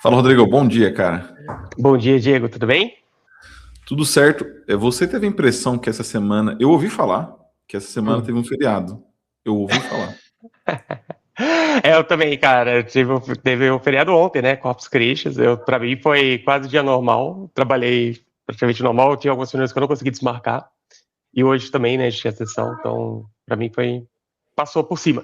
Fala, Rodrigo. Bom dia, cara. Bom dia, Diego. Tudo bem? Tudo certo. Você teve a impressão que essa semana... Eu ouvi falar que essa semana teve um feriado. Eu ouvi falar. Eu também, cara. Teve um feriado ontem, né? Corpus Christi. Pra mim foi quase dia normal. Trabalhei praticamente normal. Tinha algumas reuniões que eu não consegui desmarcar. E hoje também, né? A gente tinha sessão. Então, pra mim foi... Passou por cima.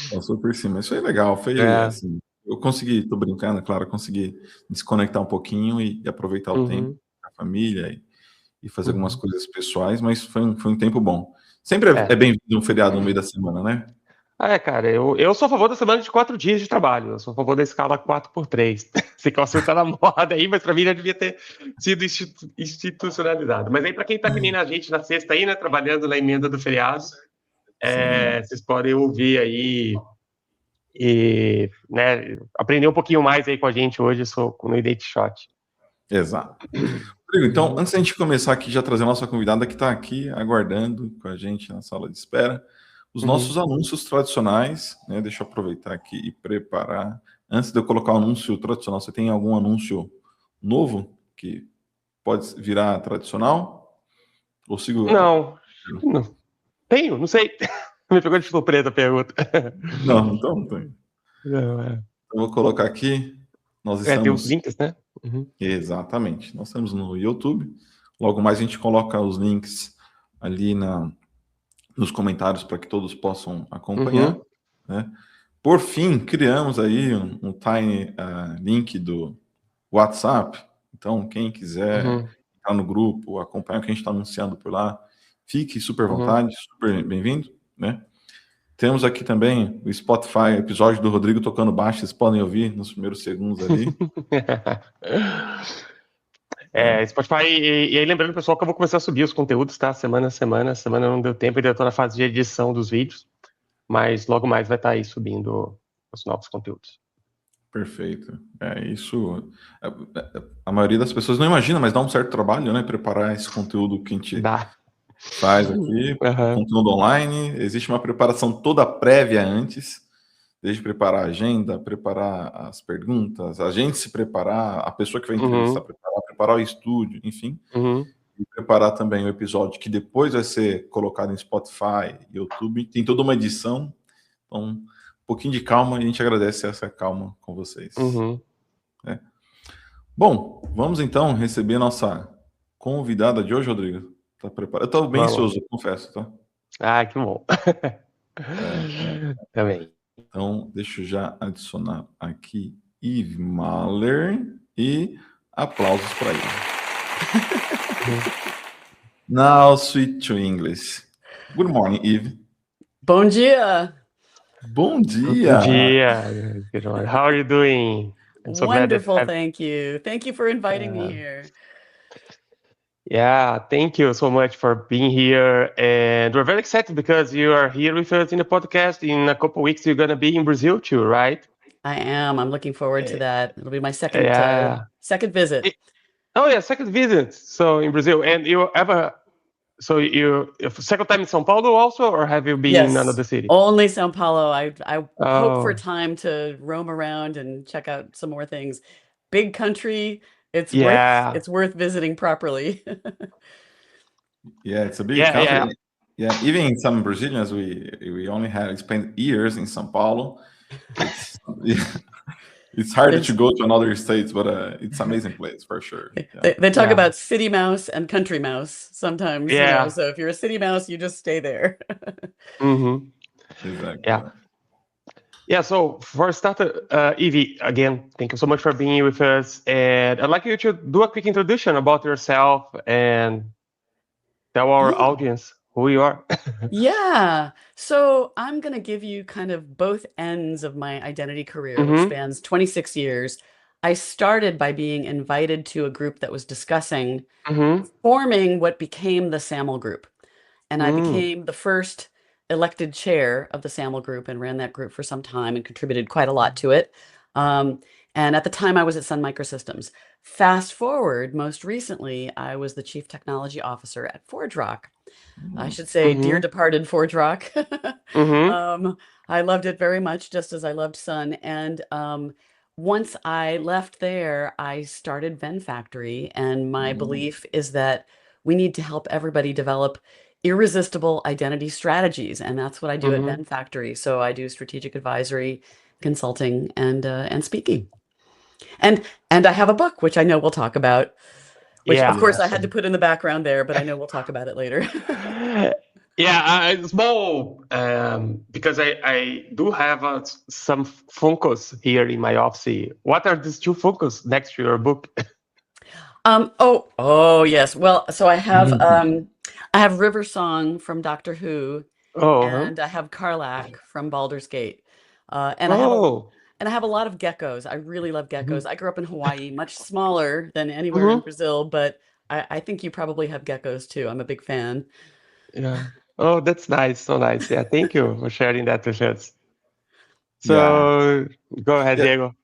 Passou por cima. Isso foi legal. Foi É. assim... Eu consegui, tô brincando, claro, consegui desconectar um pouquinho e aproveitar o tempo Uhum. com a família e fazer algumas Uhum. coisas pessoais, mas foi um tempo bom. Sempre é bem-vindo um feriado no meio da semana, né? Cara, eu sou a favor da semana de 4 dias de trabalho. Eu sou a favor da escala 4x3. Sei que o assunto tá na moda aí, mas pra mim já devia ter sido institucionalizado. Mas aí, pra quem tá que nem a gente na sexta aí, né, trabalhando na emenda do feriado, Sim, vocês podem ouvir aí e, né, aprender um pouquinho mais aí com a gente hoje no Identishot. exato. Rodrigo, então, antes da gente começar aqui, já trazer a nossa convidada que está aqui aguardando com a gente na sala de espera, os nossos anúncios tradicionais, né? Deixa eu aproveitar aqui e preparar. Antes de eu colocar o anúncio tradicional, você tem algum anúncio novo que pode virar tradicional? Ou sigo? Não, tenho, não sei. Me pegou de surpresa a pergunta. Não, então não tem. Não, Eu vou colocar aqui. Nós tem os estamos. links, né? Uhum. Exatamente. Nós estamos no YouTube. Logo mais a gente coloca os links ali nos comentários para que todos possam acompanhar, né? Por fim, criamos aí um tiny link do WhatsApp. Então, quem quiser Uhum. entrar no grupo, acompanhar o que a gente está anunciando por lá, fique super à Uhum. vontade, super bem-vindo, né? Temos aqui também o Spotify, episódio do Rodrigo tocando baixo, vocês podem ouvir nos primeiros segundos ali. Spotify, e aí lembrando, pessoal, que eu vou começar a subir os conteúdos, tá? Semana a semana. Semana não deu tempo, ainda estou na fase de edição dos vídeos, mas logo mais vai estar aí subindo os novos conteúdos. Perfeito. Isso. A maioria das pessoas não imagina, mas dá um certo trabalho, né? Preparar esse conteúdo que a gente Dá. faz aqui, Uhum. conteúdo online. Existe uma preparação toda prévia antes, desde preparar a agenda, preparar as perguntas, a gente se preparar, a pessoa que vai entrevistar Uhum. preparar o estúdio, enfim, Uhum. e preparar também o episódio que depois vai ser colocado em Spotify, YouTube. Tem toda uma edição, então um pouquinho de calma e a gente agradece essa calma com vocês. Uhum. Né? Bom, vamos então receber nossa convidada de hoje, Rodrigo. Tá preparado? Eu estou bem Vamos. ansioso, confesso, tá? Que bom. Também. Então, deixa eu já adicionar aqui Yves Mahler e aplausos para ele. Now switch to English. Good morning, Yves. Bom dia. Bom dia. Bom dia. Good morning. How are you doing? I'm so Wonderful, glad thank you. Thank you for inviting me here. Yeah, thank you so much for being here. And we're very excited because you are here with us in the podcast. In a couple of weeks, you're going to be in Brazil too, right? I am. I'm looking forward to that. It'll be my second visit. Second visit. So in Brazil. And you ever, second time in São Paulo also, or have you been in another city? Only São Paulo. I hope for time to roam around and check out some more things. Big country. It's worth visiting properly. Yeah, it's a big country. Yeah, even some Brazilians, we only had spent years in São Paulo. It's hard to go to another states, but it's an amazing place for sure. Yeah. They talk about city mouse and country mouse sometimes. Yeah. So if you're a city mouse, you just stay there. Exactly. Yeah. So for starter, Evie, again, thank you so much for being here with us. And I'd like you to do a quick introduction about yourself and tell our audience who you are. Yeah. So I'm going to give you kind of both ends of my identity career, which spans 26 years. I started by being invited to a group that was discussing forming what became the SAML group. And I became the first elected chair of the SAML group and ran that group for some time and contributed quite a lot to it. And at the time I was at Sun Microsystems. Fast forward, most recently, I was the chief technology officer at ForgeRock. I should say, dear departed ForgeRock. I loved it very much, just as I loved Sun. And once I left there, I started Venn Factory, and my belief is that we need to help everybody develop irresistible identity strategies, and that's what I do at Mm-hmm. Venn Factory. So I do strategic advisory, consulting, and speaking. And I have a book, which I know we'll talk about, which of Yeah. course I Yes. had to put in the background there, but I know we'll talk about it later. Yeah, small, because I do have some Funkos here in my office. What are these two Funkos next to your book? Oh yes. Well, so I have River Song from Doctor Who, Oh, and I have Karlach from Baldur's Gate. And oh. I have a lot of geckos. I really love Mhm. geckos. I grew up in Hawaii, much smaller than anywhere in Mhm. Brazil, but I think you probably have geckos too. I'm a big fan. Yeah. Oh, that's nice. So nice. Yeah, thank you for sharing that with us. Yeah. So go ahead, Yeah. Diego.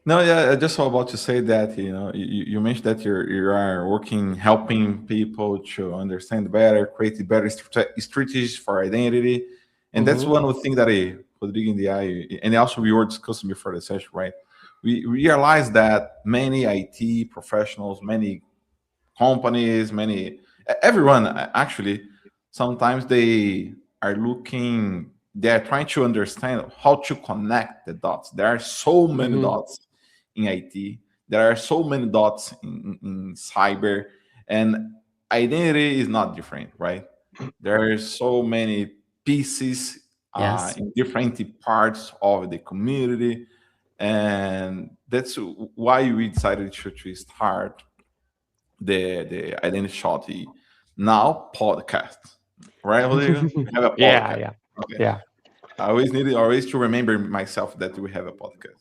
No, yeah, I just was about to say that, you mentioned that you are working, helping people to understand better, create better strategies for identity. And that's Mm-hmm. one of the things that Rodrigo and I, and also we were discussing before the session, right? We realized that many IT professionals, many companies, everyone actually, sometimes they are trying to understand how to connect the dots. There are so many Mm-hmm. dots in IT. There are so many dots in cyber, and identity is not different, right? There are so many pieces Yes. in different parts of the community, and that's why we decided to start the identity now podcast, right, Rodrigo? We have a Yeah, podcast. yeah, Okay. yeah. I always to remember myself that we have a podcast.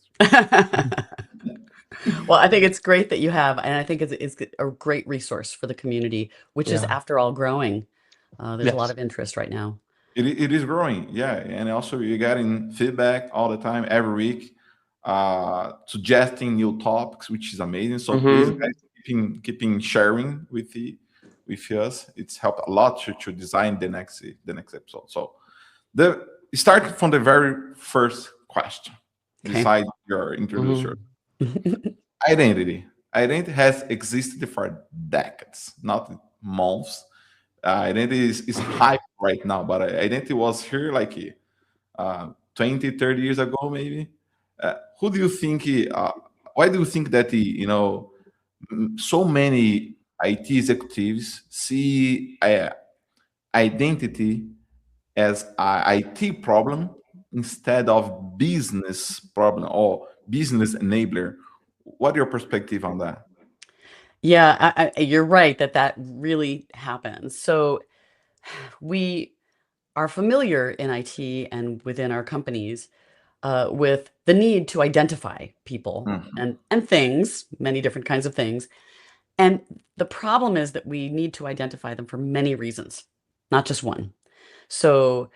Well, I think it's great that you have, and I think it's a great resource for the community, which is, Yeah. after all, growing. There's a lot Yes. of interest right now. It is growing, yeah, and also you're getting feedback all the time, every week, suggesting new topics, which is amazing. So please, Mm-hmm. guys, keeping sharing with us. It's helped a lot to design the next episode. So the starting from the very first question, Okay. beside your introducer, Mm-hmm. identity. Identity has existed for decades, not months. Identity is hype right now, but identity was here like 20, 30 years ago, maybe. Who do you think, why do you think that so many IT executives see identity as a IT problem instead of business problem or business enabler? What your perspective on that? Yeah, you're right that really happens. So we are familiar in IT and within our companies with the need to identify people Mhm. and things, many different kinds of things. And the problem is that we need to identify them for many reasons, not just one. So,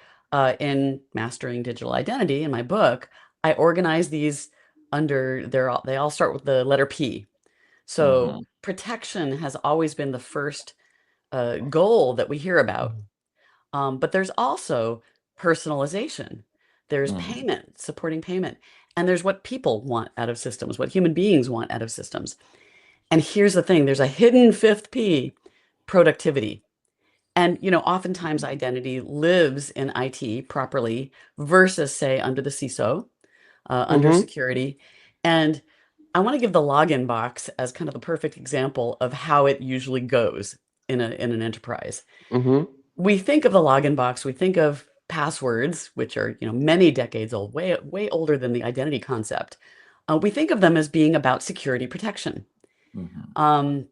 in Mastering Digital Identity, in my book, I organize these under they all start with the letter P. So, Mhm. protection has always been the first goal that we hear about. But there's also personalization. There's Mhm. payment, supporting payment, and there's what people want out of systems, what human beings want out of systems. And here's the thing, there's a hidden fifth P, productivity. And oftentimes identity lives in IT properly versus, say, under the CISO, under Mm-hmm. security. And I want to give the login box as kind of the perfect example of how it usually goes in an enterprise. Mm-hmm. We think of the login box, we think of passwords, which are, many decades old, way older than the identity concept. We think of them as being about security protection. Mhm. Um,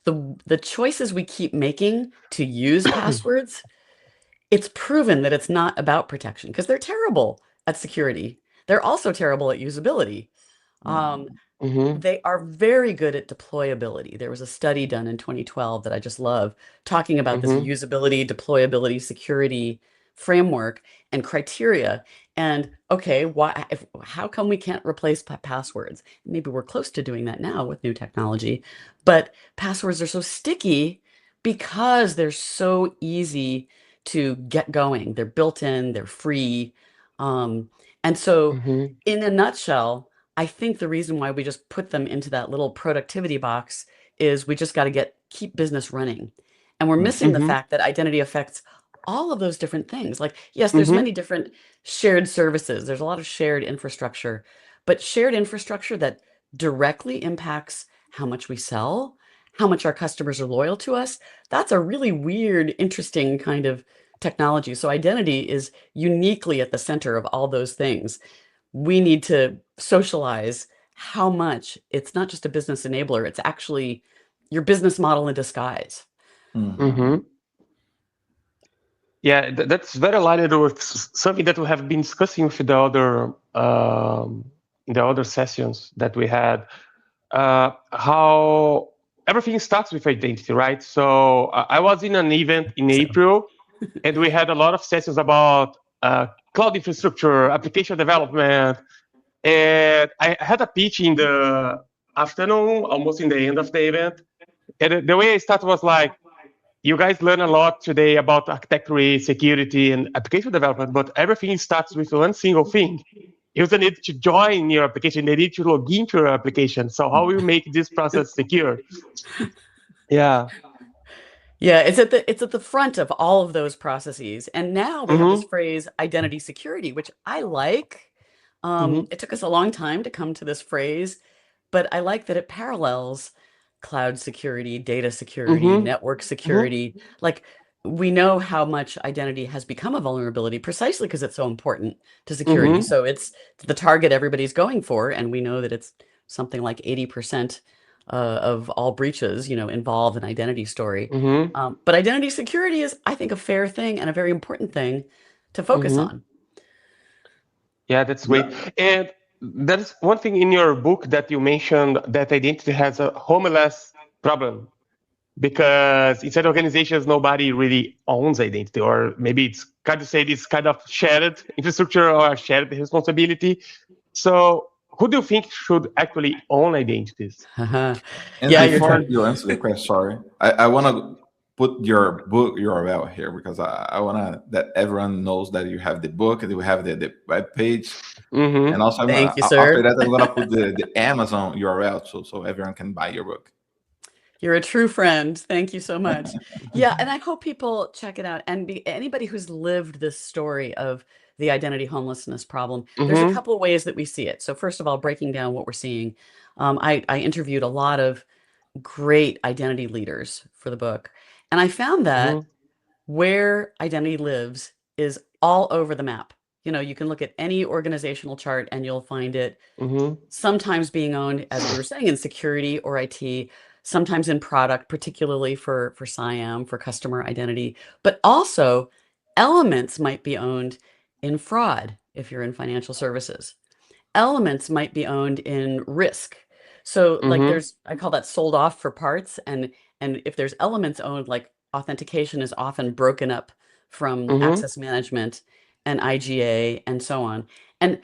the choices we keep making to use passwords, it's proven that it's not about protection because they're terrible at security. They're also terrible at usability. Um, Mhm. Mm-hmm. they are very good at deployability. There was a study done in 2012 that I just love, talking about this Mm-hmm. usability, deployability, security framework and criteria. And okay, how come we can't replace passwords? Maybe we're close to doing that now with new technology, but passwords are so sticky because they're so easy to get going. They're built in, they're free. Um, and so, Mm-hmm. in a nutshell, I think the reason why we just put them into that little productivity box is we just got to keep business running. And we're missing the fact that identity affects all of those different things. Like, yes, there's many different shared services. There's a lot of shared infrastructure, but shared infrastructure that directly impacts how much we sell, how much our customers are loyal to us. That's a really weird, interesting kind of technology. So identity is uniquely at the center of all those things. We need to socialize how much it's not just a business enabler, it's actually your business model in disguise. Yeah, that's very aligned with something that we have been discussing with the other sessions that we had. How everything starts with identity, right? So I was in an event in April, and we had a lot of sessions about cloud infrastructure, application development, and I had a pitch in the afternoon, almost in the end of the event. And the way I started was like, you guys learn a lot today about architecture, security, and application development, but everything starts with one single thing. Users need to join your application. They need to log into your application. So how will you make this process secure? Yeah. Yeah, it's at the front of all of those processes. And now we have this phrase identity security, which I like. It took us a long time to come to this phrase, but I like that it parallels cloud security, data security, network security. Like, we know how much identity has become a vulnerability precisely because it's so important to security. So it's the target everybody's going for, and we know that it's something like 80% of all breaches, involve an identity story. But identity security is, I think, a fair thing and a very important thing to focus on. Yeah, that's great. And there's one thing in your book that you mentioned, that identity has a homeless problem, because inside organizations, nobody really owns identity, or maybe it's kind of said it's kind of shared infrastructure or shared responsibility. So who do you think should actually own identities? And before you answer the question, sorry, I want to put your book URL here, because I want to that everyone knows that you have the book and you have the web page. And also, Thank you, sir. After that, I'm going to put the Amazon URL so everyone can buy your book. You're a true friend. Thank you so much. Yeah, and I hope people check it out. And anybody who's lived this story of the identity homelessness problem, there's a couple of ways that we see it. So first of all, breaking down what we're seeing, I interviewed a lot of great identity leaders for the book. And I found that where identity lives is all over the map. You can look at any organizational chart and you'll find it sometimes being owned, as we were saying, in security or IT, sometimes in product, particularly for CIAM, for customer identity, but also elements might be owned in fraud if you're in financial services. Elements might be owned in risk. So like I call that sold off for parts. And if there's elements owned, like authentication is often broken up from access management and IGA and so on. And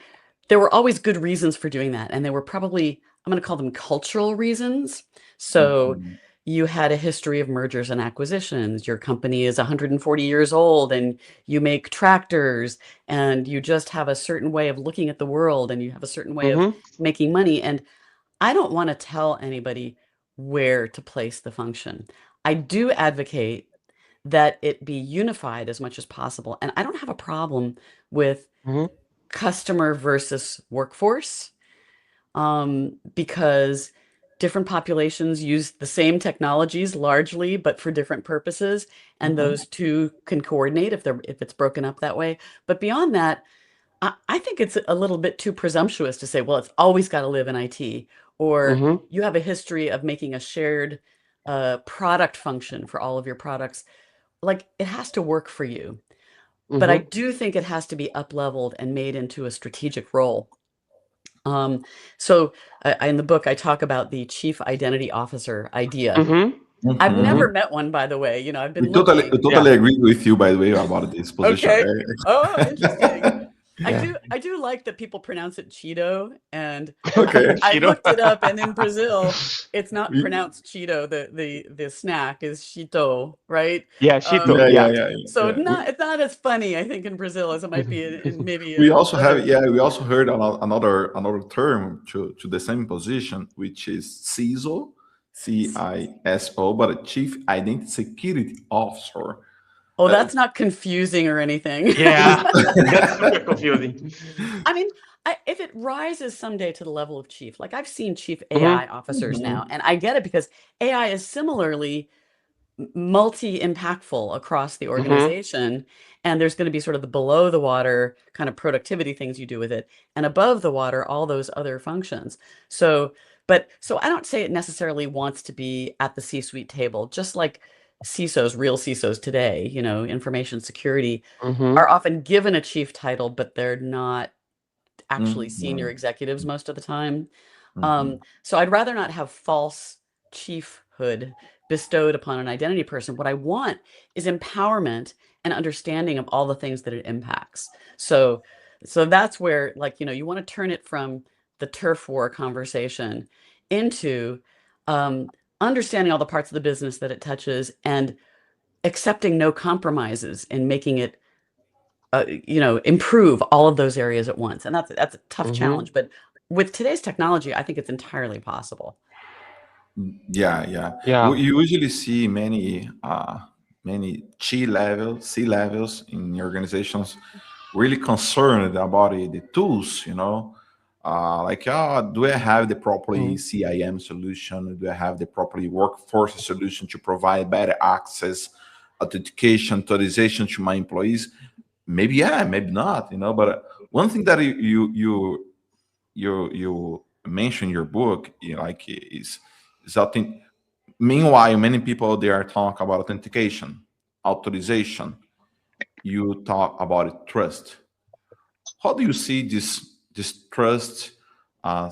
there were always good reasons for doing that. And they were probably, I'm going to call them cultural reasons. So you had a history of mergers and acquisitions. Your company is 140 years old and you make tractors, and you just have a certain way of looking at the world, and you have a certain way of making money. And I don't want to tell anybody where to place the function. I do advocate that it be unified as much as possible. And I don't have a problem with customer versus workforce, because different populations use the same technologies largely, but for different purposes. And those two can coordinate if it's broken up that way. But beyond that, I think it's a little bit too presumptuous to say, well, it's always got to live in IT, or you have a history of making a shared product function for all of your products. Like, it has to work for you. But I do think it has to be up-leveled and made into a strategic role. So in the book, I talk about the chief identity officer idea. I've never met one, by the way. I've been totally agree with you, by the way, about this position. Okay. Oh, interesting. I do like that people pronounce it Cheeto, and Okay. I Cheeto. looked it up, and in Brazil, it's not We- pronounced Cheeto. The snack is Cheeto, right? Yeah, Cheeto. Yeah, Yeah. yeah, yeah, So yeah. it's not as funny, I think, in Brazil as it might be in maybe We also have, other. yeah, we also heard another term to the same position, which is CISO, CISO, but a Chief Identity Security Officer. Oh, that's not confusing or anything. Yeah, that's super confusing. I mean, if it rises someday to the level of chief, like I've seen chief Mhm. AI officers now, and I get it because AI is similarly multi-impactful across the organization, and there's going to be sort of the below the water kind of productivity things you do with it, and above the water all those other functions. So I don't say it necessarily wants to be at the C-suite table, just like CISOs, real CISOs today, information security are often given a chief title, but they're not actually senior executives most of the time. So I'd rather not have false chiefhood bestowed upon an identity person. What I want is empowerment and understanding of all the things that it impacts. So that's where, like, you want to turn it from the turf war conversation into understanding all the parts of the business that it touches and accepting no compromises and making it improve all of those areas at once. And that's a tough challenge, but with today's technology, I think it's entirely possible. Yeah, yeah. Yeah. You usually see many C levels in organizations really concerned about the tools, like, do I have the properly CIM solution? Do I have the properly workforce solution to provide better access, authentication, authorization to my employees? Maybe yeah, maybe not, But one thing that you mention in your book, like is something. Meanwhile, many people they are talking about authentication, authorization. You talk about trust. How do you see this trust, uh,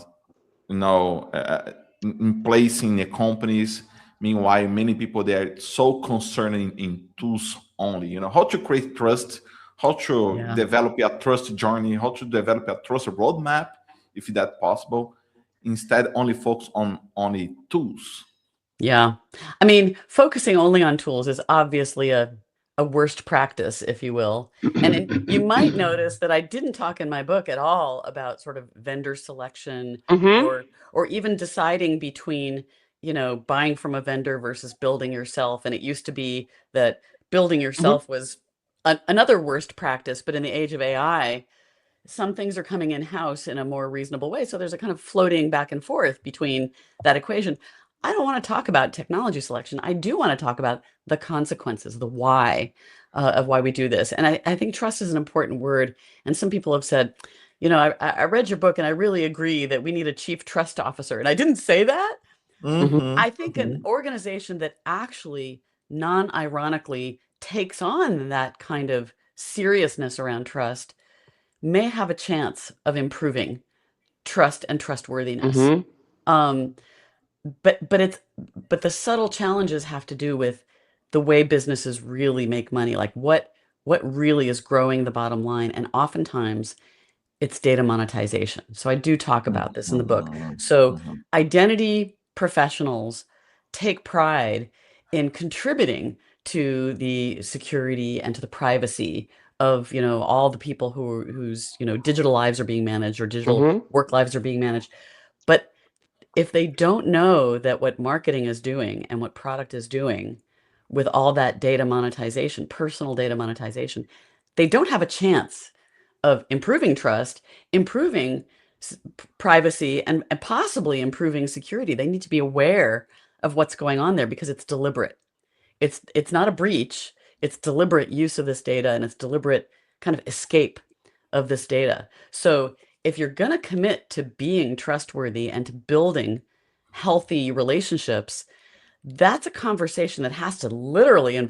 in place in the companies? Meanwhile, many people they are so concerned in tools only. How to create trust, how to develop a trust journey, how to develop a trust roadmap, if that's possible, instead only focus on only tools. Yeah. I mean, focusing only on tools is obviously a worst practice, if you will. And you might notice that I didn't talk in my book at all about sort of vendor selection or even deciding between, buying from a vendor versus building yourself. And it used to be that building yourself was another worst practice, but in the age of AI, some things are coming in-house in a more reasonable way. So there's a kind of floating back and forth between that equation. I don't want to talk about technology selection. I do want to talk about the consequences, the why of why we do this. And I think trust is an important word. And some people have said, I read your book and I really agree that we need a chief trust officer. And I didn't say that. I think an organization that actually non-ironically takes on that kind of seriousness around trust may have a chance of improving trust and trustworthiness. But the subtle challenges have to do with the way businesses really make money, like what really is growing the bottom line, and oftentimes it's data monetization. So I do talk about this in the book. So identity professionals take pride in contributing to the security and to the privacy of all the people whose digital lives are being managed or digital work lives are being managed. But if they don't know that what marketing is doing and what product is doing with all that data monetization, personal data monetization, they don't have a chance of improving trust, improving privacy, and possibly improving security. They need to be aware of what's going on there because it's deliberate. It's not a breach. It's deliberate use of this data, and it's deliberate kind of escape of this data. So if you're going to commit to being trustworthy and to building healthy relationships, that's a conversation that has to literally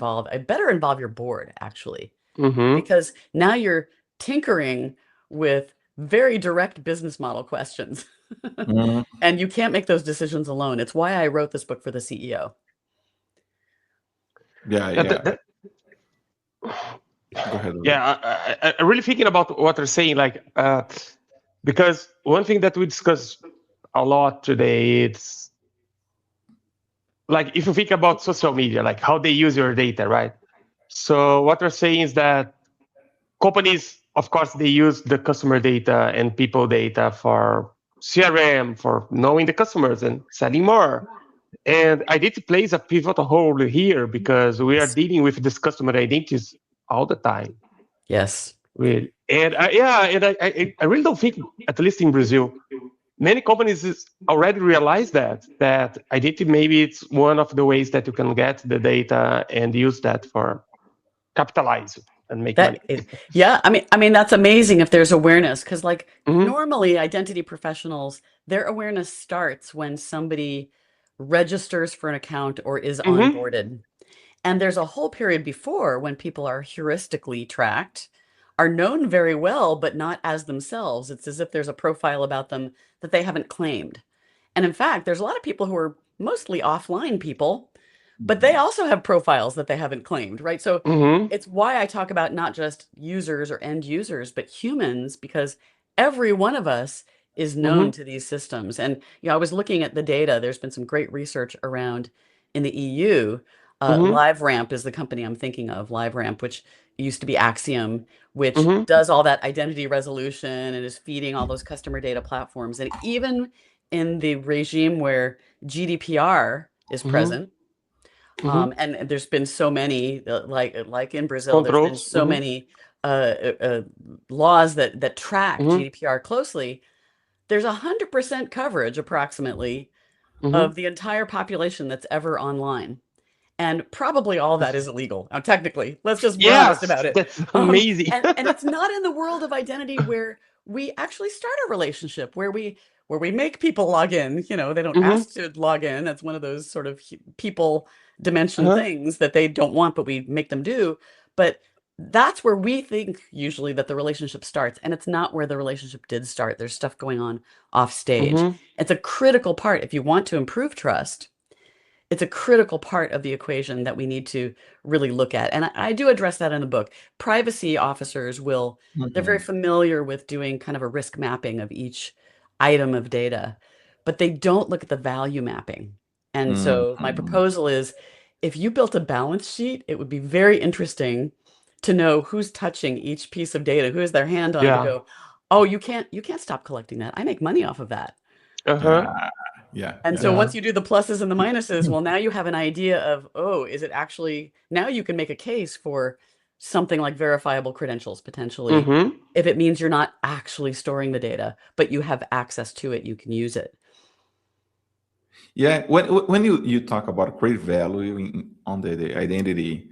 better involve your board, actually, because now you're tinkering with very direct business model questions. And you can't make those decisions alone. It's why I wrote this book for the CEO. Yeah. Go ahead. Yeah, I'm really thinking about what they're saying, like, because one thing that we discuss a lot today, it's like if you think about social media, like how they use your data, right? So what they're saying is that companies, of course, they use the customer data and people data for CRM, for knowing the customers and selling more. And identity plays a pivotal role here because we are dealing with this customer identities all the time. Yes. Really. And I really don't think, at least in Brazil, many companies already realize that identity, maybe it's one of the ways that you can get the data and use that for capitalize and make money. Yeah, I mean that's amazing if there's awareness, because like normally identity professionals, their awareness starts when somebody registers for an account or is onboarded. And there's a whole period before when people are heuristically tracked, are known very well, but not as themselves. It's as if there's a profile about them that they haven't claimed. And in fact, there's a lot of people who are mostly offline people, but they also have profiles that they haven't claimed, right? So it's why I talk about not just users or end users, but humans, because every one of us is known to these systems. And I was looking at the data. There's been some great research around in the EU. LiveRamp is the company I'm thinking of, LiveRamp, which used to be Axiom, which does all that identity resolution and is feeding all those customer data platforms. And even in the regime where GDPR is present, and there's been so many, like in Brazil, there's been so many laws that track GDPR closely. There's 100% coverage, approximately, of the entire population that's ever online. And probably all that is illegal. Now, technically, let's just be honest about it. That's amazing. And it's not in the world of identity where we actually start a relationship, where we make people log in. They don't ask to log in. That's one of those sort of people dimension things that they don't want, but we make them do. But that's where we think usually that the relationship starts, and it's not where the relationship did start. There's stuff going on off stage. It's a critical part if you want to improve trust. It's a critical part of the equation that we need to really look at. And I do address that in the book. Privacy officers they're very familiar with doing kind of a risk mapping of each item of data, but they don't look at the value mapping. And so my proposal is, if you built a balance sheet, it would be very interesting to know who's touching each piece of data, who has their hand on it, to go, oh, you can't stop collecting that. I make money off of that. And so once you do the pluses and the minuses, well, now you have an idea of, oh, is it actually, now you can make a case for something like verifiable credentials, potentially, if it means you're not actually storing the data, but you have access to it, you can use it. Yeah, when you talk about create value on the identity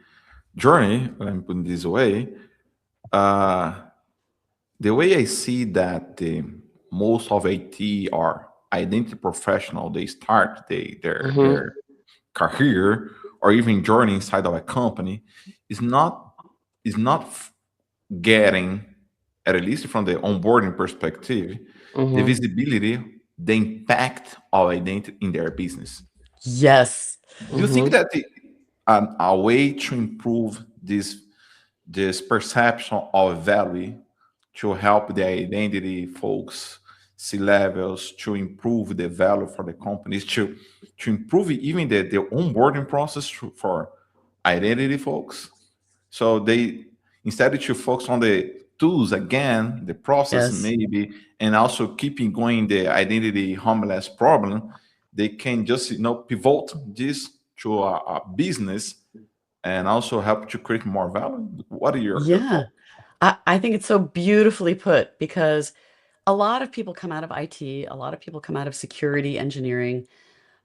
journey, let me put it this way, the way I see that most of IT are identity professional, they start their career or even journey inside of a company is not getting, at least from the onboarding perspective, the visibility, the impact of identity in their business. Yes. Do you think that a way to improve this perception of value to help the identity folks, C-levels, to improve the value for the companies, to improve even the onboarding process for identity folks? So they, instead to focus on the tools again, the process maybe, and also keeping going the identity homeless problem, they can just pivot this to a business and also help to create more value. What are your thoughts? I think it's so beautifully put, because a lot of people come out of IT, a lot of people come out of security engineering.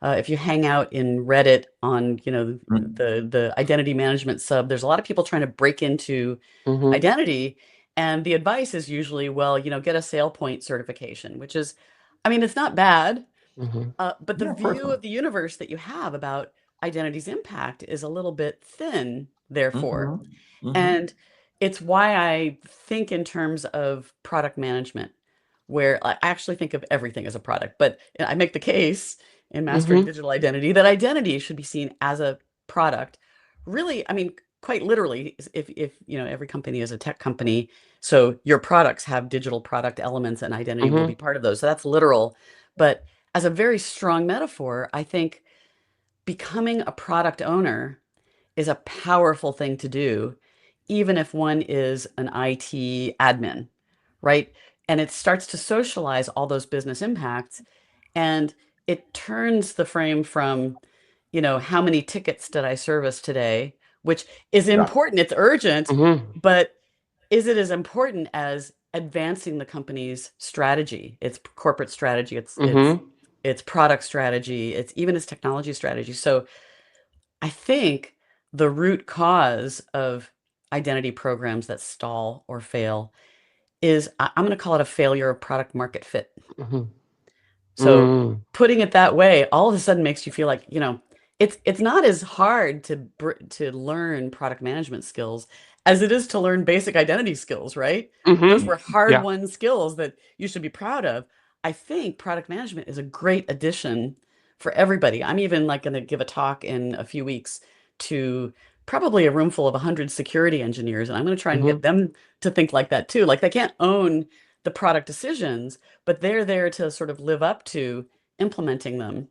If you hang out in Reddit on, the identity management sub, there's a lot of people trying to break into identity. And the advice is usually, well, get a SailPoint certification, which is, I mean, it's not bad, but the view of the universe that you have about identity's impact is a little bit thin, therefore. And it's why I think in terms of product management, where I actually think of everything as a product, but I make the case in Mastering Digital Identity that identity should be seen as a product. Really, I mean, quite literally, if every company is a tech company, so your products have digital product elements and identity will be part of those. So that's literal. But as a very strong metaphor, I think becoming a product owner is a powerful thing to do, even if one is an IT admin, right? And it starts to socialize all those business impacts, and it turns the frame from, how many tickets did I service today, which is important, it's urgent, but is it as important as advancing the company's strategy, its corporate strategy, its product strategy, it's even its technology strategy? So I think the root cause of identity programs that stall or fail is, I'm going to call it a failure of product market fit. So putting it that way, all of a sudden makes you feel like, it's not as hard to learn product management skills as it is to learn basic identity skills, right? Those were hard-won skills that you should be proud of. I think product management is a great addition for everybody. I'm even going to give a talk in a few weeks to probably a room full of 100 security engineers, and I'm going to try and get them to think like that too. Like, they can't own the product decisions, but they're there to sort of live up to implementing them.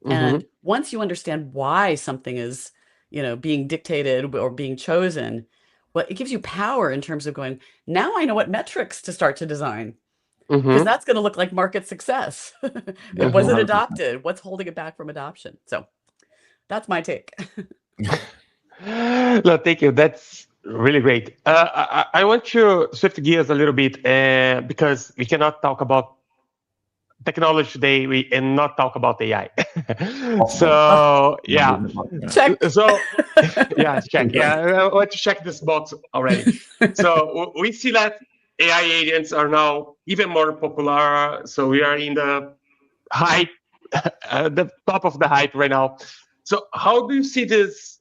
And once you understand why something is, being dictated or being chosen, well, it gives you power in terms of going, now I know what metrics to start to design, because that's going to look like market success. Was it adopted? What's holding it back from adoption? So that's my take. No, thank you. That's really great. I want to shift gears a little bit because we cannot talk about technology today and not talk about AI. So yeah, check. So yeah, check. Yeah, I want to check this box already. So we see that AI agents are now even more popular. So we are in the hype, the top of the hype right now. So how do you see this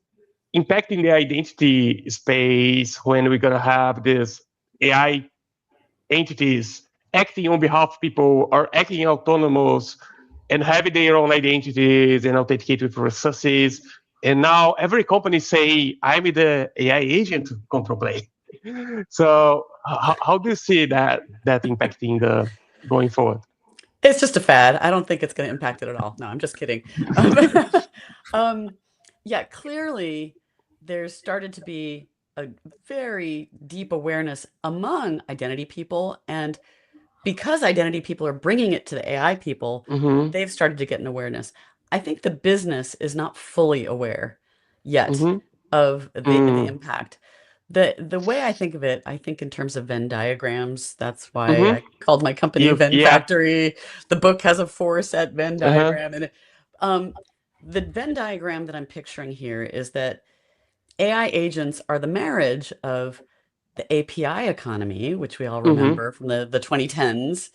impacting the identity space when we're gonna have this AI entities acting on behalf of people or acting autonomous and having their own identities and authenticate with resources? And now every company say, I'm the AI agent control play. So how do you see that impacting the going forward? It's just a fad. I don't think it's going to impact it at all. No, I'm just kidding. Yeah, clearly there's started to be a very deep awareness among identity people. And because identity people are bringing it to the AI people, they've started to get an awareness. I think the business is not fully aware yet of the impact. The way I think of it, I think in terms of Venn diagrams. That's why I called my company Venn Factory. The book has a 4-set Venn diagram. And the Venn diagram that I'm picturing here is that AI agents are the marriage of the API economy, which we all remember from the 2010s,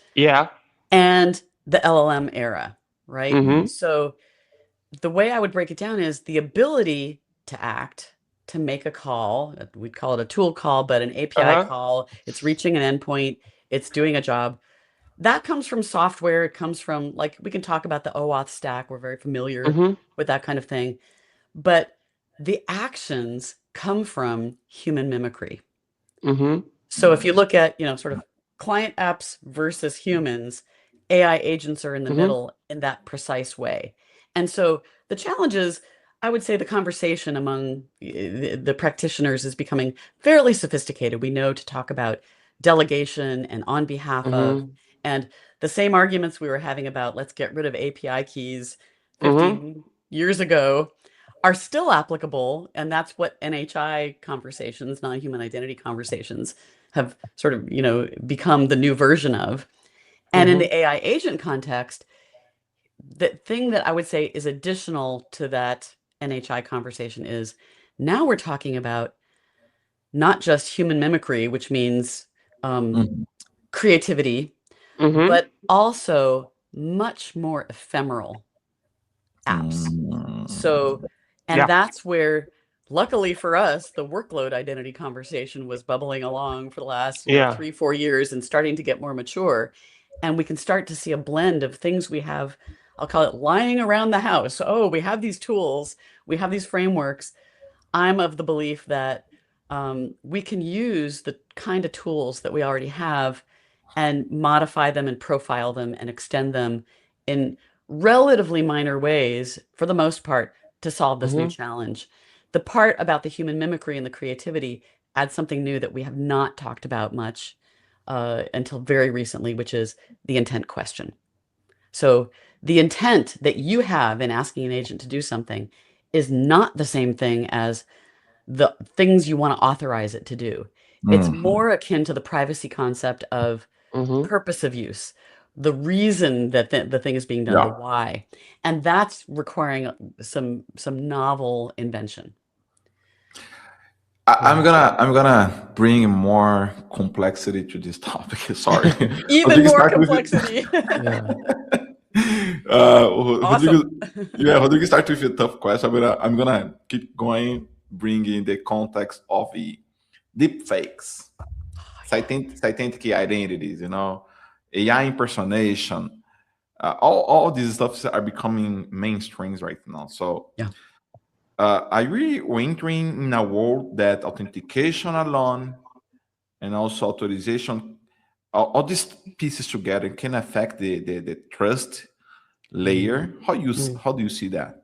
and the LLM era, right? So the way I would break it down is the ability to act, to make a call. We'd call it a tool call, but an API call. It's reaching an endpoint. It's doing a job. That comes from software. It comes from, like, we can talk about the OAuth stack. We're very familiar with that kind of thing. But the actions come from human mimicry. So if you look at, sort of client apps versus humans, AI agents are in the middle in that precise way. And so the challenge is, I would say the conversation among the practitioners is becoming fairly sophisticated. We know to talk about delegation and on behalf of, and the same arguments we were having about let's get rid of API keys 15 years ago are still applicable. And that's what NHI conversations, non-human identity conversations, have sort of, become the new version of. And in the AI agent context, the thing that I would say is additional to that NHI conversation is now we're talking about not just human mimicry, which means creativity, but also much more ephemeral apps. So, and that's where, luckily for us, the workload identity conversation was bubbling along for the last 3-4 years and starting to get more mature. And we can start to see a blend of things we have, I'll call it lying around the house. Oh, we have these tools, we have these frameworks. I'm of the belief that we can use the kind of tools that we already have and modify them and profile them and extend them in relatively minor ways, for the most part, to solve this new challenge. The part about the human mimicry and the creativity adds something new that we have not talked about much until very recently, which is the intent question. So the intent that you have in asking an agent to do something is not the same thing as the things you want to authorize it to do. It's more akin to the privacy concept of purpose of use, the reason that the thing is being done, the why, and that's requiring some novel invention. I'm gonna bring more complexity to this topic. Sorry. Even more complexity. Rodrigo, Rodrigo start with a tough question, but I'm gonna keep going, bringing the context of the deep fakes, synthetic identities, AI impersonation, all these stuffs are becoming mainstreams right now. So are we entering in a world that authentication alone and also authorization, all these pieces together can affect the trust layer? How do you see that?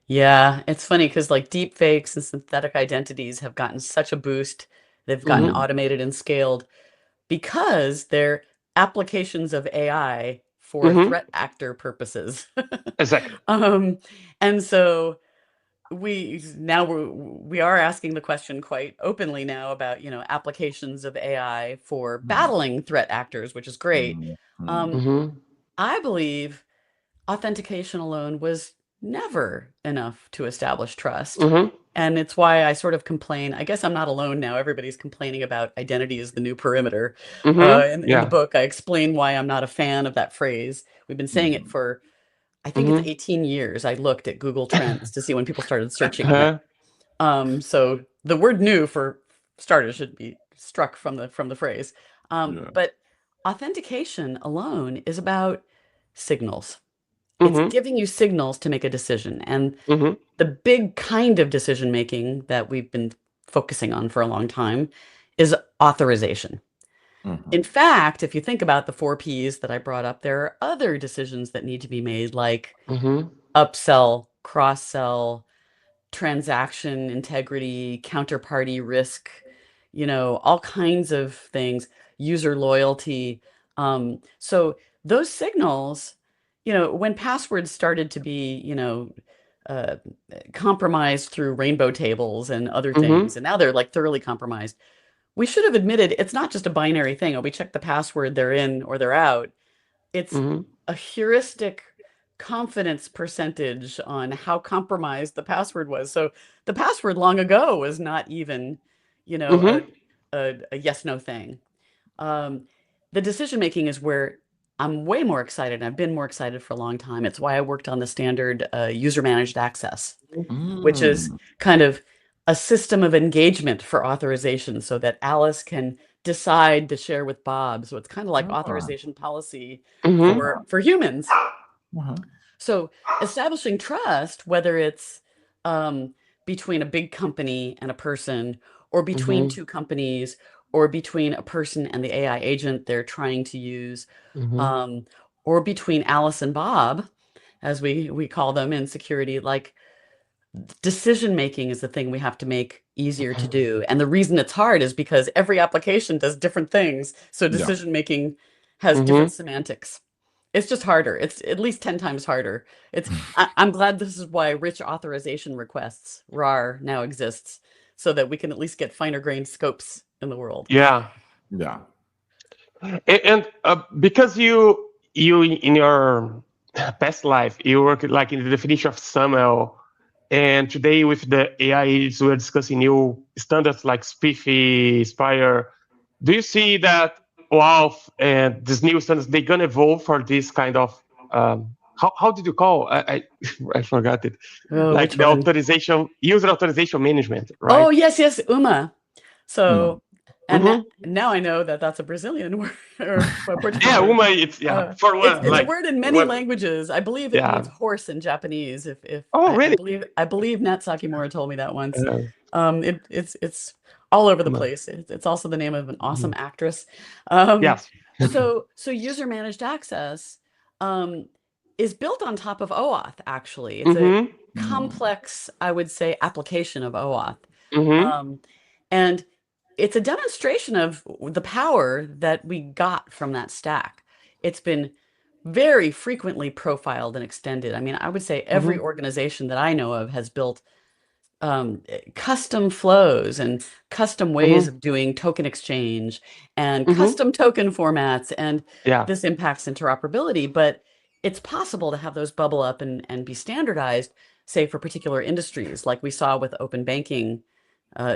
Yeah, it's funny because like deep fakes and synthetic identities have gotten such a boost. They've gotten automated and scaled because they're applications of AI for threat actor purposes. Exactly. And so we are asking the question quite openly now about, applications of AI for battling threat actors, which is great. I believe authentication alone was never enough to establish trust. And it's why I sort of complain. I guess I'm not alone now. Everybody's complaining about identity as the new perimeter. In the book, I explain why I'm not a fan of that phrase. We've been saying it for, I think it's 18 years. I looked at Google Trends to see when people started searching it. So the word new, for starters, should be struck from the phrase. But authentication alone is about signals. It's giving you signals to make a decision. And the big kind of decision making that we've been focusing on for a long time is authorization. In fact, if you think about the 4 Ps that I brought up, there are other decisions that need to be made, like upsell, cross-sell, transaction integrity, counterparty risk, all kinds of things, user loyalty. So those signals, when passwords started to be, compromised through rainbow tables and other things, and now they're like thoroughly compromised, we should have admitted it's not just a binary thing. Oh, we check the password, they're in or they're out. It's a heuristic confidence percentage on how compromised the password was. So the password long ago was not even, a yes/no thing. The decision making is where I'm way more excited, and I've been more excited for a long time. It's why I worked on the standard user managed access, which is kind of a system of engagement for authorization so that Alice can decide to share with Bob. So it's kind of like authorization policy for humans. So establishing trust, whether it's between a big company and a person, or between 2 companies, or between a person and the AI agent they're trying to use, or between Alice and Bob, as we call them in security, like decision making is the thing we have to make easier to do. And the reason it's hard is because every application does different things. So decision making has different semantics. It's just harder. It's at least 10 times harder. I'm glad this is why rich authorization requests, RAR, now exists, so that we can at least get finer grained scopes in the world. And because you in your past life, you work like in the definition of SAML, and today with the AI, we're discussing new standards like SPIFFE, Spire. Do you see that WALF and these new standards, they're gonna evolve for this kind of how did you call? I forgot it. Like the authorization, user authorization management, right? Oh yes, UMA. So and now I know that that's a Brazilian word or Portuguese. UMA. It's for one. It's a word in many languages. I believe it means horse in Japanese. If really? I believe Nat Sakimura told me that once. It's all over the No. place. It's also the name of an awesome actress. Um, Yes. so user managed access is built on top of OAuth, actually. It's a complex, I would say, application of OAuth. Um, and it's a demonstration of the power that we got from that stack. It's been very frequently profiled and extended. I mean, I would say every organization that I know of has built custom flows and custom ways of doing token exchange and custom token formats, and Yeah. this impacts interoperability, but it's possible to have those bubble up and be standardized, say for particular industries, like we saw with open banking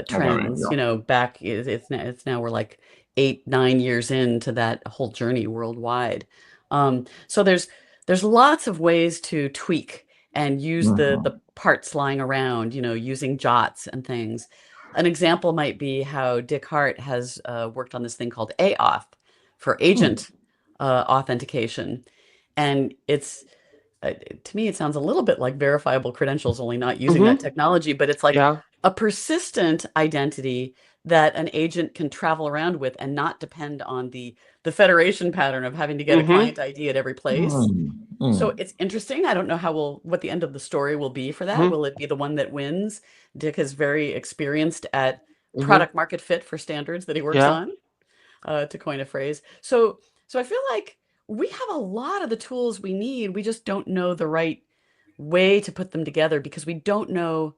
trends, back, it's now we're like 8-9 years into that whole journey worldwide. So there's lots of ways to tweak and use the parts lying around, using jots and things. An example might be how Dick Hart has worked on this thing called AOF for agent authentication. And it's, to me, it sounds a little bit like verifiable credentials, only not using that technology, but it's like a persistent identity that an agent can travel around with and not depend on the federation pattern of having to get a client ID at every place. So it's interesting. I don't know what the end of the story will be for that. Will it be the one that wins? Dick is very experienced at product market fit for standards that he works on, to coin a phrase. So I feel like we have a lot of the tools we need. We just don't know the right way to put them together because we don't know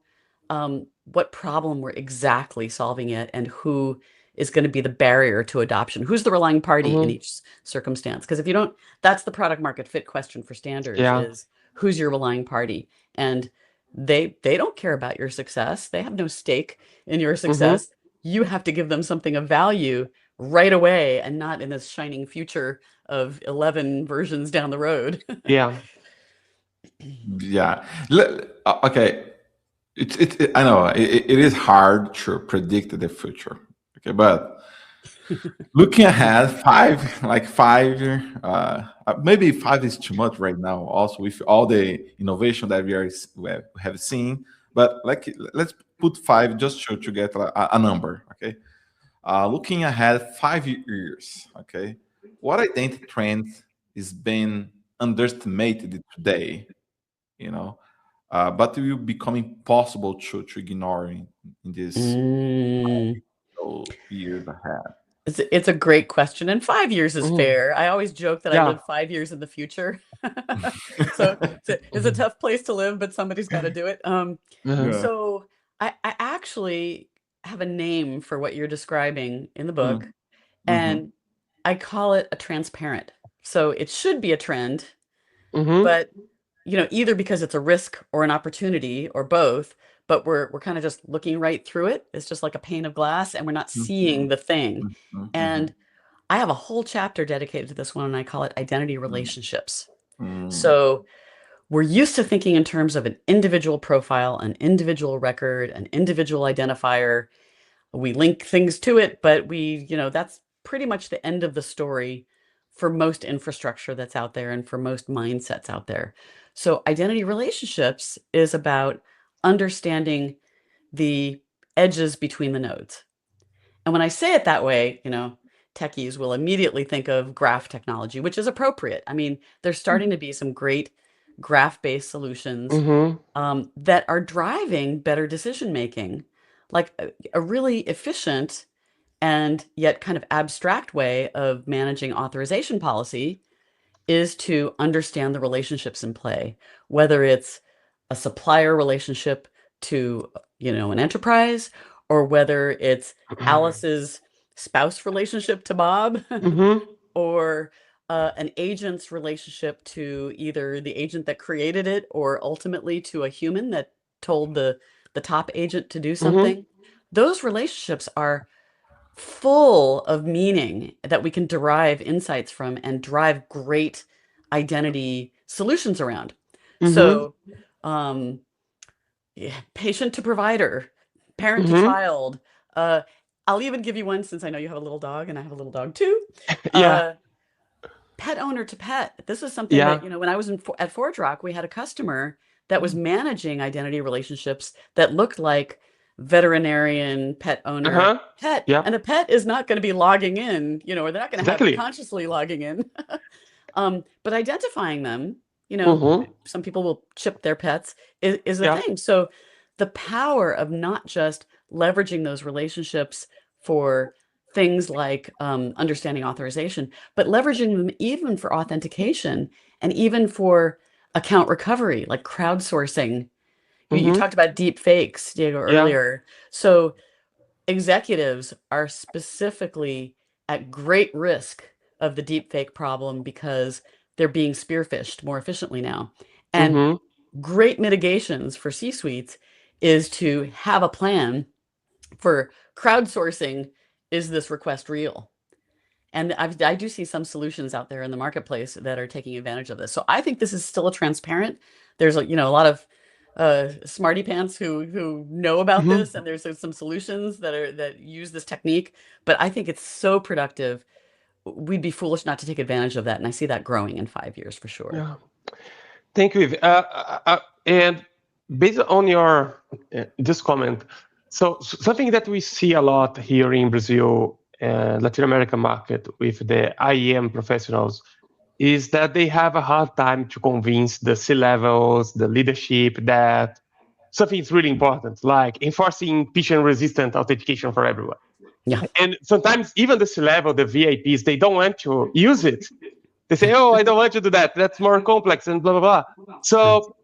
what problem we're exactly solving yet and who is going to be the barrier to adoption. Who's the relying party in each circumstance? Because if you don't, that's the product market fit question for standards is who's your relying party? And they don't care about your success. They have no stake in your success. You have to give them something of value right away and not in this shining future of 11 versions down the road. Yeah. Okay. I know it is hard to predict the future. Okay, but looking ahead, maybe 5 is too much right now. Also, with all the innovation that we have seen, but let's put 5 just to get a number. Okay, looking ahead 5 years. Okay, what identity trend is being underestimated today? But it will become impossible to ignore in this years ahead. It's a great question, and 5 years is fair. I always joke that I live 5 years in the future. So it's a tough place to live, but somebody's got to do it. So I actually have a name for what you're describing in the book, and I call it a transparent. So it should be a trend, but either because it's a risk or an opportunity or both, but we're kind of just looking right through it. It's just like a pane of glass and we're not seeing the thing. And I have a whole chapter dedicated to this one and I call it identity relationships. So we're used to thinking in terms of an individual profile, an individual record, an individual identifier. We link things to it, but that's pretty much the end of the story for most infrastructure that's out there and for most mindsets out there. So identity relationships is about understanding the edges between the nodes. And when I say it that way, techies will immediately think of graph technology, which is appropriate. I mean, there's starting to be some great graph-based solutions that are driving better decision making, like a really efficient and yet kind of abstract way of managing authorization policy is to understand the relationships in play, whether it's a supplier relationship to, an enterprise, or whether it's Alice's spouse relationship to Bob, or an agent's relationship to either the agent that created it or ultimately to a human that told the top agent to do something. Those relationships are full of meaning that we can derive insights from and drive great identity solutions around. So patient to provider, parent to child. I'll even give you one since I know you have a little dog and I have a little dog too. Pet owner to pet. This is something that, when I was at ForgeRock, we had a customer that was managing identity relationships that looked like veterinarian, pet owner, pet, and a pet is not going to be logging in, or they're not going to have it consciously logging in. But identifying them, some people will chip their pets, is a thing. So the power of not just leveraging those relationships for things like understanding authorization, but leveraging them even for authentication and even for account recovery, like crowdsourcing. You talked about deep fakes, Diego, earlier. So executives are specifically at great risk of the deep fake problem because they're being spearfished more efficiently now. And great mitigations for C-suites is to have a plan for crowdsourcing. Is this request real? And I do see some solutions out there in the marketplace that are taking advantage of this. So I think this is still a transparent. There's a lot of smarty pants who know about this, and there's some solutions that use this technique. But I think it's so productive. We'd be foolish not to take advantage of that, and I see that growing in 5 years for sure. Yeah. Thank you, Eve. And based on your this comment, so something that we see a lot here in Brazil and Latin American market with the IEM professionals is that they have a hard time to convince the C-levels, the leadership, that something is really important, like enforcing phishing-resistant authentication for everyone. Yeah. And sometimes even the C-level, the VIPs, they don't want to use it. They say, oh, I don't want to do that. That's more complex and blah, blah, blah. So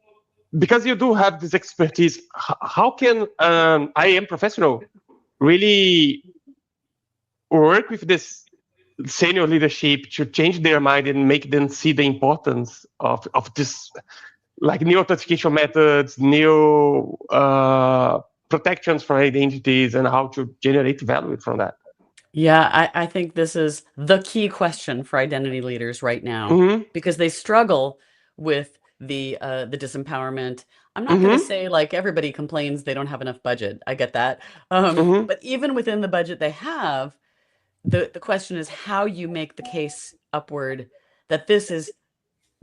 because you do have this expertise, how can IAM professional really work with this senior leadership to change their mind and make them see the importance of this, like new authentication methods, new protections for identities, and how to generate value from that? Yeah, I think this is the key question for identity leaders right now, because they struggle with the disempowerment. I'm not going to say like everybody complains they don't have enough budget. I get that. But even within the budget they have, the question is how you make the case upward that this is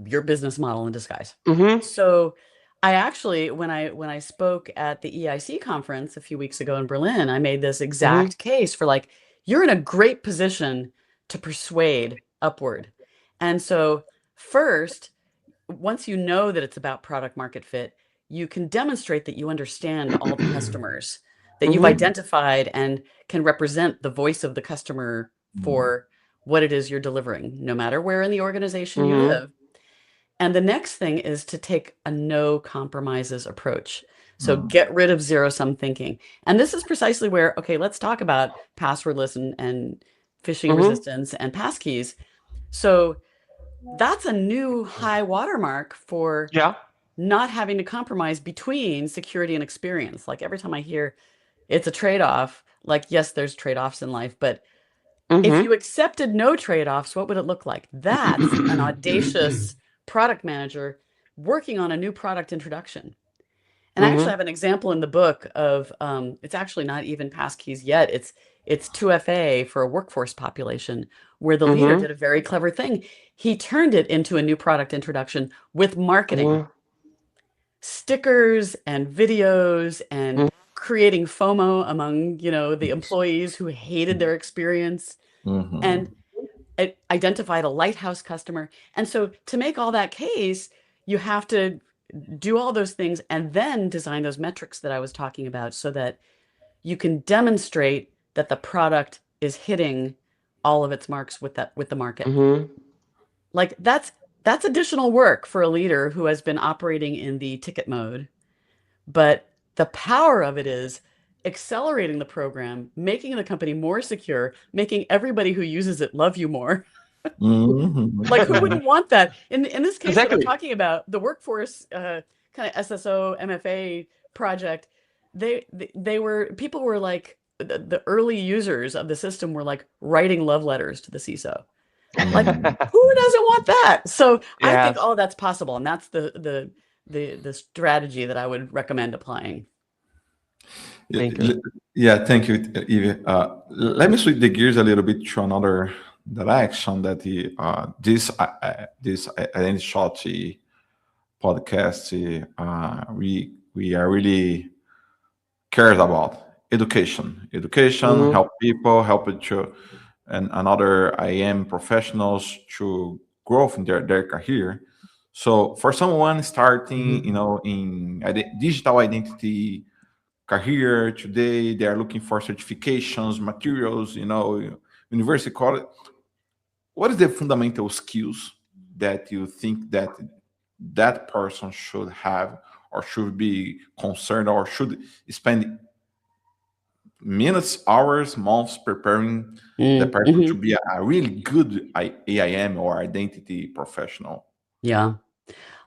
your business model in disguise. So I actually, when I spoke at the EIC conference a few weeks ago in Berlin, I made this exact case for like, you're in a great position to persuade upward. And so first, once you know that it's about product market fit, you can demonstrate that you understand all the customers, that you've identified and can represent the voice of the customer for what it is you're delivering, no matter where in the organization you live. And the next thing is to take a no compromises approach. So get rid of zero-sum thinking. And this is precisely where, okay, let's talk about passwordless and phishing resistance and passkeys. So that's a new high watermark for not having to compromise between security and experience. Like every time I hear it's a trade-off, like, yes, there's trade-offs in life, but if you accepted no trade-offs, what would it look like? That's an audacious product manager working on a new product introduction. And I actually have an example in the book of, it's actually not even passkeys yet. It's 2FA for a workforce population where the leader did a very clever thing. He turned it into a new product introduction with marketing, stickers and videos and creating FOMO among, the employees who hated their experience and it identified a lighthouse customer. And so to make all that case, you have to do all those things and then design those metrics that I was talking about so that you can demonstrate that the product is hitting all of its marks with the market. Like that's additional work for a leader who has been operating in the ticket mode. But the power of it is accelerating the program, making the company more secure, making everybody who uses it love you more. Like who wouldn't want that? In this case that I'm talking about, the workforce kind of SSO MFA project, people were like the early users of the system were like writing love letters to the CISO. Like who doesn't want that? So I think all that's possible, and that's the strategy that I would recommend applying. Thank you. Yeah, thank you, Eve. Let me switch the gears a little bit to another direction that this identity shot podcast we are really cares about education. Education, help people, help each other, and another IM professionals to grow in their career. So for someone starting, in digital identity career today, they are looking for certifications, materials, university college. What is the fundamental skills that you think that person should have or should be concerned or should spend minutes, hours, months preparing the person to be a really good AIM or identity professional? Yeah.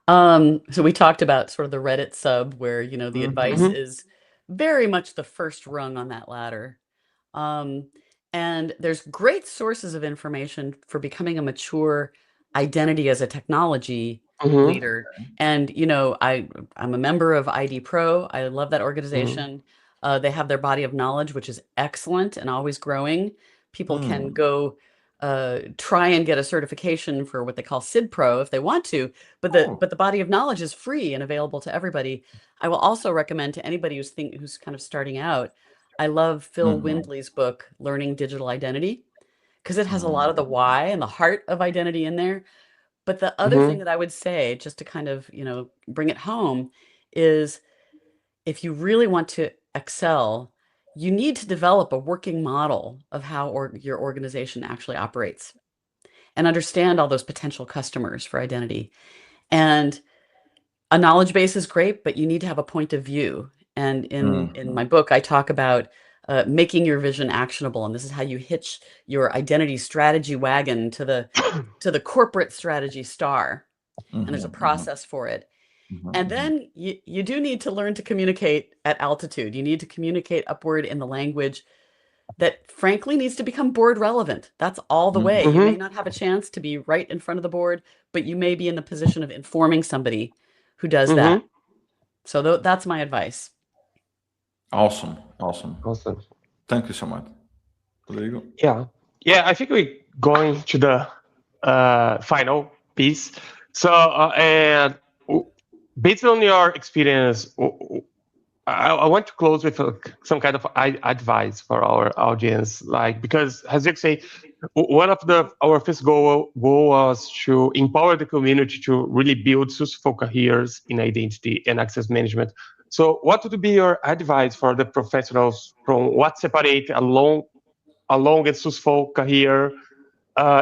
So we talked about sort of the Reddit sub where, the advice is very much the first rung on that ladder. And there's great sources of information for becoming a mature identity as a technology leader. And, I'm a member of ID Pro. I love that organization. They have their body of knowledge, which is excellent and always growing. People can go try and get a certification for what they call SID Pro if they want to, but the body of knowledge is free and available to everybody. I will also recommend to anybody who's kind of starting out. I love Phil Windley's book, Learning Digital Identity, because it has a lot of the why and the heart of identity in there. But the other thing that I would say, just to kind of, bring it home, is if you really want to excel, you need to develop a working model of how your organization actually operates and understand all those potential customers for identity. And a knowledge base is great, but you need to have a point of view. And in my book, I talk about making your vision actionable, and this is how you hitch your identity strategy wagon to the corporate strategy star. And there's a process for it. And then you do need to learn to communicate at altitude. You need to communicate upward in the language that frankly needs to become board relevant. That's all the way. You may not have a chance to be right in front of the board, but you may be in the position of informing somebody who does that. So that's my advice. Awesome. Thank you so much. Rodrigo? Yeah, I think we're going to the final piece. So, and based on your experience, I want to close with some kind of advice for our audience, because as you say, one of our first goal was to empower the community to really build successful careers in identity and access management. So, what would be your advice for the professionals from what separate a long and successful career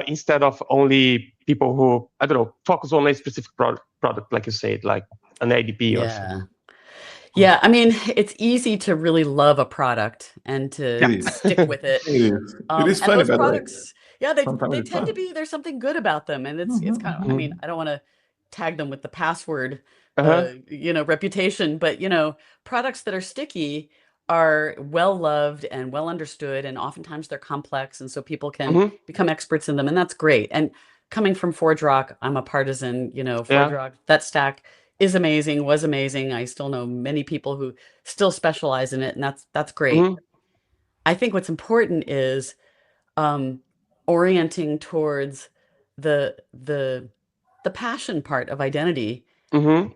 instead of only people who, I don't know, focus on a specific product, like you said, like an ADP or something? Yeah, I mean, it's easy to really love a product and to stick with it. It is And funny, those by the way. products, they Sometimes it's tend to fun. be, there's something good about them. And it's kind of, I mean, I don't want to tag them with the password, reputation, but, products that are sticky are well loved and well understood. And oftentimes they're complex. And so people can become experts in them. And that's great. And coming from ForgeRock, I'm a partisan, ForgeRock, that stack is amazing, was amazing. I still know many people who still specialize in it, and that's great. I think what's important is orienting towards the passion part of identity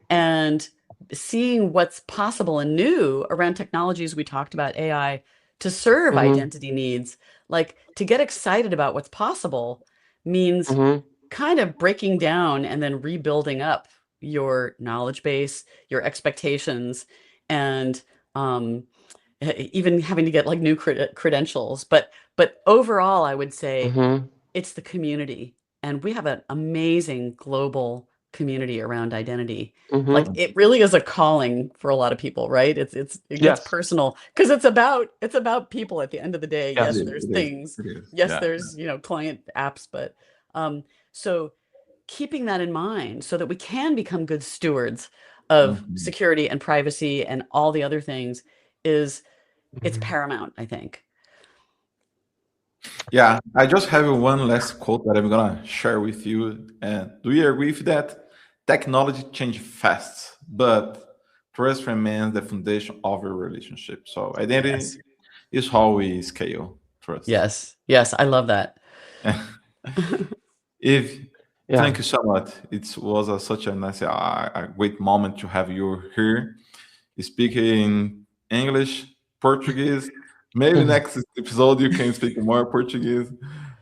and seeing what's possible and new around technologies. We talked about AI to serve identity needs. Like, to get excited about what's possible means kind of breaking down and then rebuilding up your knowledge base, your expectations, and even having to get like new credentials. But overall, I would say it's the community, and we have an amazing global community around identity. Like, it really is a calling for a lot of people, right? It gets personal because it's about people at the end of the day. Yes, there's things. Yes, there's client apps, but so keeping that in mind so that we can become good stewards of security and privacy and all the other things it's paramount, I think. Yeah, I just have one last quote that I'm gonna share with you. And do you agree with that? Technology changes fast, but trust remains the foundation of your relationship. So identity is how we scale trust. Yes, I love that. Thank you so much. It was such a nice, a great moment to have you here speaking English. Portuguese. Maybe next episode you can speak more Portuguese.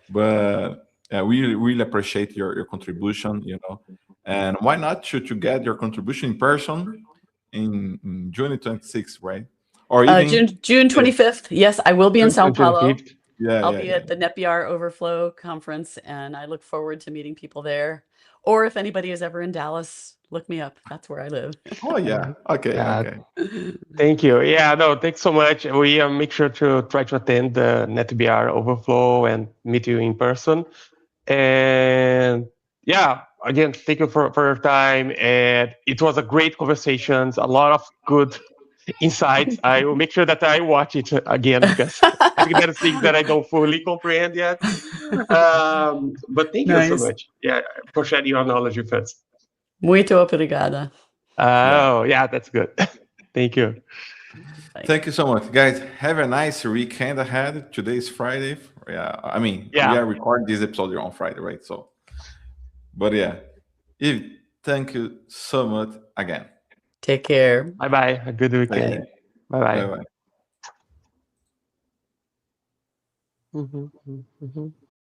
But yeah, we really appreciate your contribution, And why not to get your contribution in person in June 26th, right? Or even June 25th. Yes, I will be in Sao Paulo. I'll be at the NetBR Overflow conference, and I look forward to meeting people there. Or if anybody is ever in Dallas, look me up. That's where I live. Oh yeah. Okay. Okay. Thank you. Yeah, no, thanks so much. We make sure to try to attend the NetBR Overflow and meet you in person. And yeah, again, thank you for your time. And it was a great conversation, a lot of good insights. I will make sure that I watch it again because I think there are things that I don't fully comprehend yet. But thank you so much. Yeah, for sharing your knowledge with us. Muito obrigada. Oh, yeah, that's good. Thank you. Thank you so much, guys. Have a nice weekend ahead. Today is Friday. Yeah, I mean, we are recording this episode on Friday, right? So, but yeah, Eve, thank you so much again. Take care. Bye-bye. A good weekend. Bye-bye. Bye-bye.